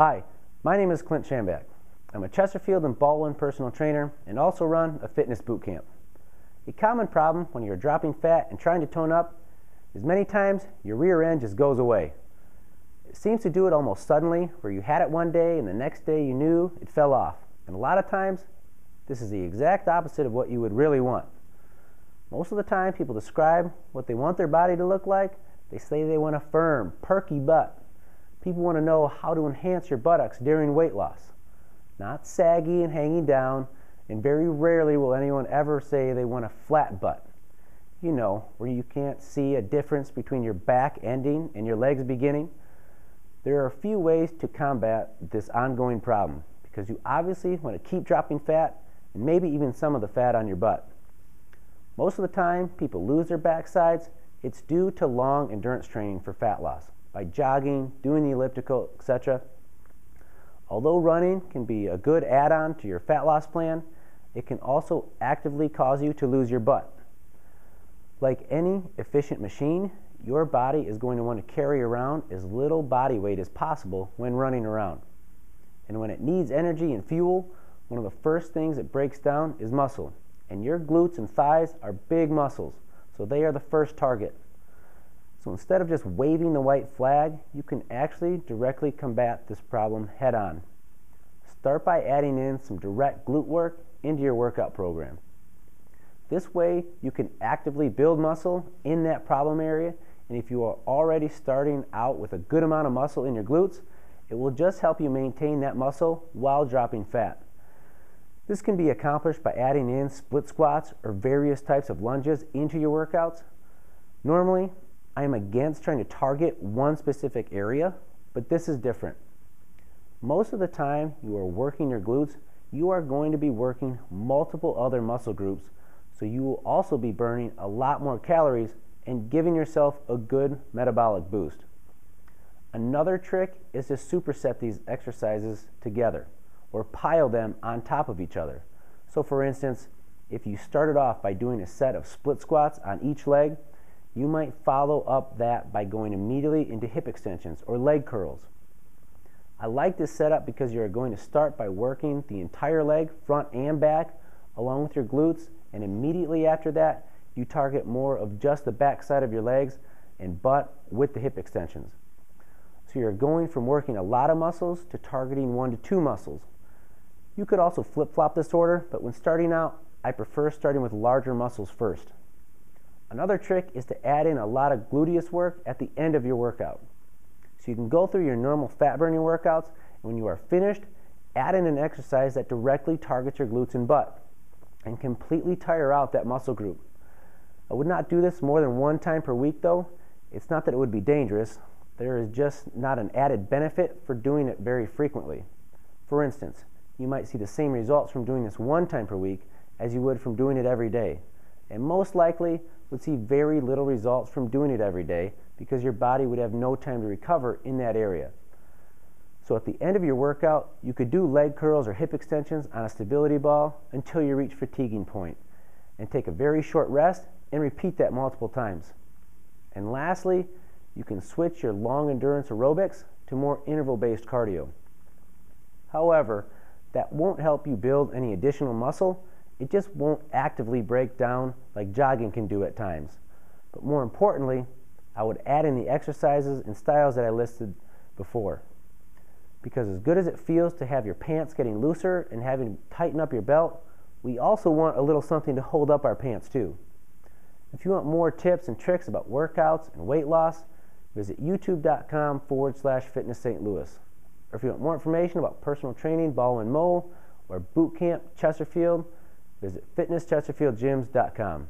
Hi, my name is Clint Schambach. I'm a Chesterfield and Ballwin personal trainer and also run a fitness boot camp. A common problem when you're dropping fat and trying to tone up is many times your rear end just goes away. It seems to do it almost suddenly, where you had it one day and the next day you knew it fell off. And a lot of times, this is the exact opposite of what you would really want. Most of the time, people describe what they want their body to look like. They say they want a firm, perky butt. People want to know how to enhance your buttocks during weight loss. Not saggy and hanging down, and very rarely will anyone ever say they want a flat butt. You know, where you can't see a difference between your back ending and your legs beginning. There are a few ways to combat this ongoing problem, because you obviously want to keep dropping fat and maybe even some of the fat on your butt. Most of the time, people lose their backsides. It's due to long endurance training for fat loss, by jogging, doing the elliptical, etc. Although running can be a good add-on to your fat loss plan, it can also actively cause you to lose your butt. Like any efficient machine, your body is going to want to carry around as little body weight as possible when running around. And when it needs energy and fuel, one of the first things it breaks down is muscle. And your glutes and thighs are big muscles, so they are the first target. So instead of just waving the white flag, you can actually directly combat this problem head on. Start by adding in some direct glute work into your workout program. This way, you can actively build muscle in that problem area, and if you are already starting out with a good amount of muscle in your glutes, it will just help you maintain that muscle while dropping fat. This can be accomplished by adding in split squats or various types of lunges into your workouts. Normally, I am against trying to target one specific area, but this is different. Most of the time you are working your glutes, you are going to be working multiple other muscle groups, so you will also be burning a lot more calories and giving yourself a good metabolic boost. Another trick is to superset these exercises together, or pile them on top of each other. So for instance, if you started off by doing a set of split squats on each leg, you might follow up that by going immediately into hip extensions or leg curls. I like this setup because you are going to start by working the entire leg, front and back, along with your glutes, and immediately after that, you target more of just the back side of your legs and butt with the hip extensions. So you're going from working a lot of muscles to targeting 1 to 2 muscles. You could also flip-flop this order, but when starting out, I prefer starting with larger muscles first. Another trick is to add in a lot of gluteus work at the end of your workout. So you can go through your normal fat burning workouts, and when you are finished, add in an exercise that directly targets your glutes and butt, and completely tire out that muscle group. I would not do this more than 1 time per week though. It's not that it would be dangerous, there is just not an added benefit for doing it very frequently. For instance, you might see the same results from doing this 1 time per week as you would from doing it every day, and most likely would see very little results from doing it every day because your body would have no time to recover in that area. So at the end of your workout, you could do leg curls or hip extensions on a stability ball until you reach fatiguing point, and take a very short rest and repeat that multiple times. And lastly, you can switch your long endurance aerobics to more interval-based cardio. However, that won't help you build any additional muscle. It just won't actively break down like jogging can do at times. But more importantly, I would add in the exercises and styles that I listed before. Because as good as it feels to have your pants getting looser and having to tighten up your belt, we also want a little something to hold up our pants too. If you want more tips and tricks about workouts and weight loss, visit youtube.com/fitnessstlouis. Or if you want more information about personal training, Ballwin Mo, or bootcamp Chesterfield, visit fitnesschesterfieldgyms.com.